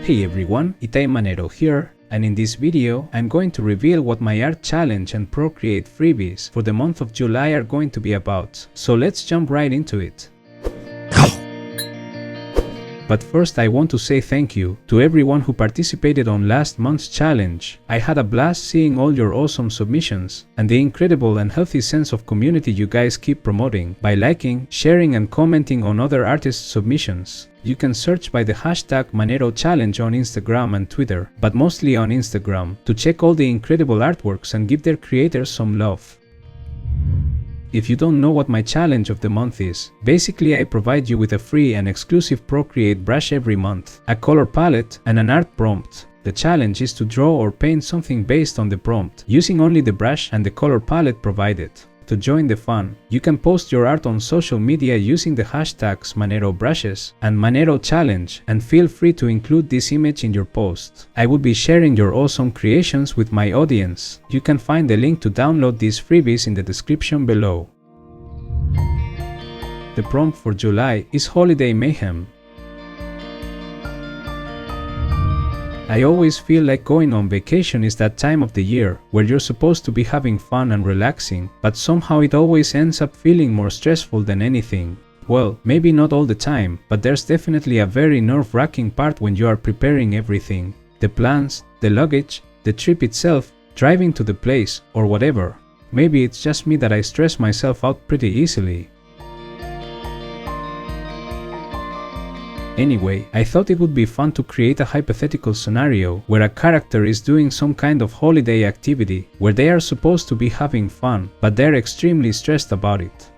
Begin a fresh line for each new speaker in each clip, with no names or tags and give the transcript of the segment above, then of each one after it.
Hey everyone, I'm Manero here, and in this video I'm going to reveal what my art challenge and Procreate freebies for the month of July are going to be about. So let's jump right into it. But first I want to say thank you to everyone who participated on last month's challenge. I had a blast seeing all your awesome submissions and the incredible and healthy sense of community you guys keep promoting by liking, sharing and commenting on other artists' submissions. You can search by the hashtag Manero Challenge on Instagram and Twitter, but mostly on Instagram, to check all the incredible artworks and give their creators some love. If you don't know what my challenge of the month is, basically I provide you with a free and exclusive Procreate brush every month, a color palette, and an art prompt. The challenge is to draw or paint something based on the prompt, using only the brush and the color palette provided. To join the fun, you can post your art on social media using the hashtags Manero Brushes and Manero Challenge, and feel free to include this image in your post. I will be sharing your awesome creations with my audience. You can find the link to download these freebies in the description below. The prompt for July is Holiday Mayhem. I always feel like going on vacation is that time of the year where you're supposed to be having fun and relaxing, but somehow it always ends up feeling more stressful than anything. Well, maybe not all the time, but there's definitely a very nerve-wracking part when you are preparing everything. The plans, the luggage, the trip itself, driving to the place, or whatever. Maybe it's just me that I stress myself out pretty easily. Anyway, I thought it would be fun to create a hypothetical scenario where a character is doing some kind of holiday activity where they are supposed to be having fun, but they're extremely stressed about it.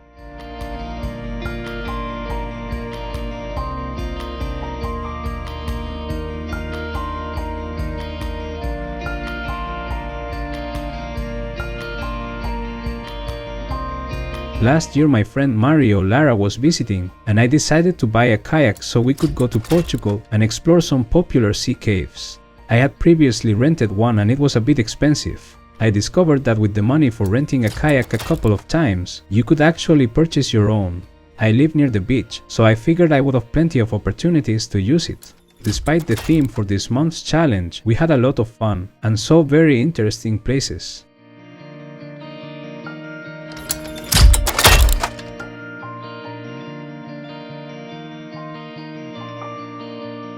Last year my friend Mario Lara was visiting, and I decided to buy a kayak so we could go to Portugal and explore some popular sea caves. I had previously rented one and it was a bit expensive. I discovered that with the money for renting a kayak a couple of times, you could actually purchase your own. I live near the beach, so I figured I would have plenty of opportunities to use it. Despite the theme for this month's challenge, we had a lot of fun and saw very interesting places.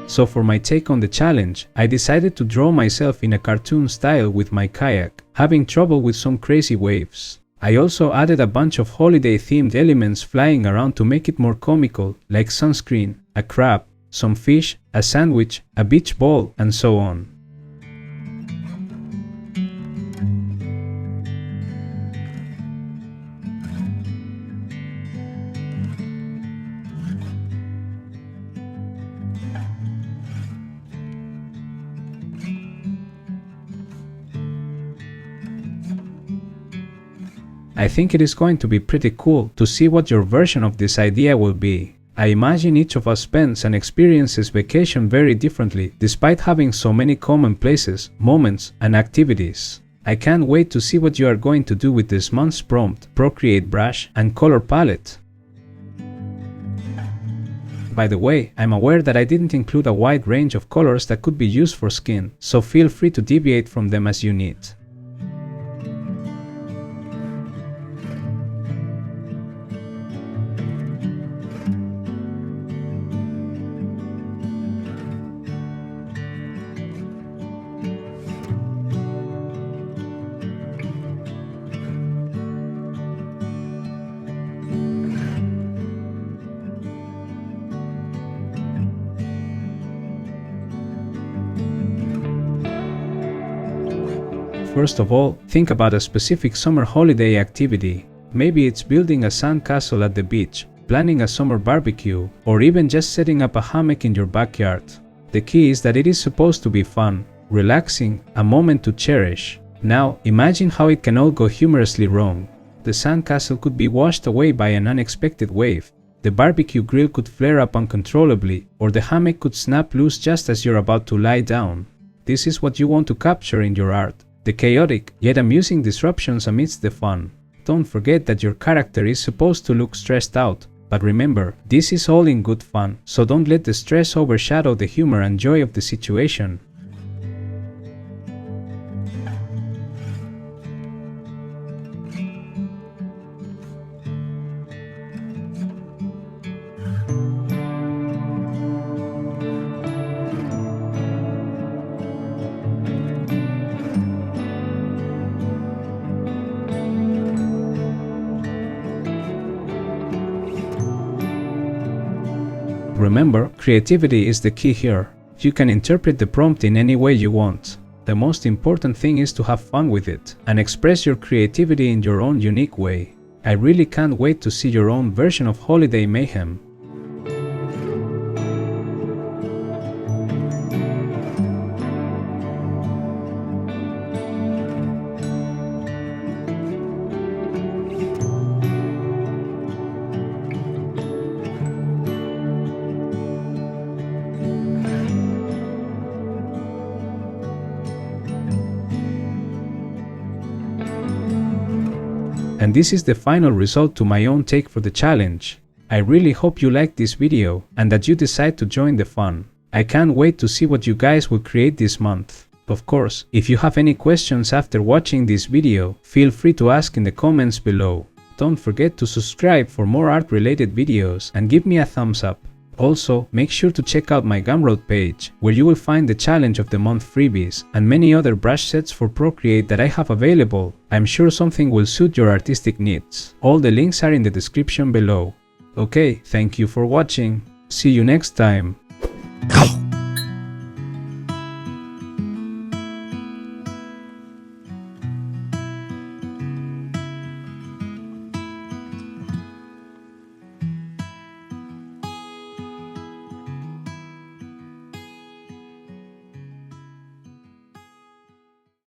So for my take on the challenge, I decided to draw myself in a cartoon style with my kayak, having trouble with some crazy waves. I also added a bunch of holiday themed elements flying around to make it more comical, like sunscreen, a crab, some fish, a sandwich, a beach ball, and so on. I think it is going to be pretty cool to see what your version of this idea will be. I imagine each of us spends and experiences vacation very differently, despite having so many common places, moments, and activities. I can't wait to see what you are going to do with this month's prompt, Procreate brush, and color palette. By the way, I'm aware that I didn't include a wide range of colors that could be used for skin, so feel free to deviate from them as you need. First of all, think about a specific summer holiday activity. Maybe it's building a sandcastle at the beach, planning a summer barbecue, or even just setting up a hammock in your backyard. The key is that it is supposed to be fun, relaxing, a moment to cherish. Now, imagine how it can all go humorously wrong. The sandcastle could be washed away by an unexpected wave. The barbecue grill could flare up uncontrollably, or the hammock could snap loose just as you're about to lie down. This is what you want to capture in your art. The chaotic, yet amusing disruptions amidst the fun. Don't forget that your character is supposed to look stressed out, But remember, this is all in good fun, so don't let the stress overshadow the humor and joy of the situation. Remember, creativity is the key here. You can interpret the prompt in any way you want. The most important thing is to have fun with it and express your creativity in your own unique way. I really can't wait to see your own version of Holiday Mayhem. And this is the final result to my own take for the challenge. I really hope you liked this video and that you decide to join the fun. I can't wait to see what you guys will create this month. Of course, if you have any questions after watching this video, feel free to ask in the comments below. Don't forget to subscribe for more art related videos and give me a thumbs up. Also, make sure to check out my Gumroad page, where you will find the Challenge of the Month freebies and many other brush sets for Procreate that I have available. I'm sure something will suit your artistic needs. All the links are in the description below. Okay, thank you for watching. See you next time.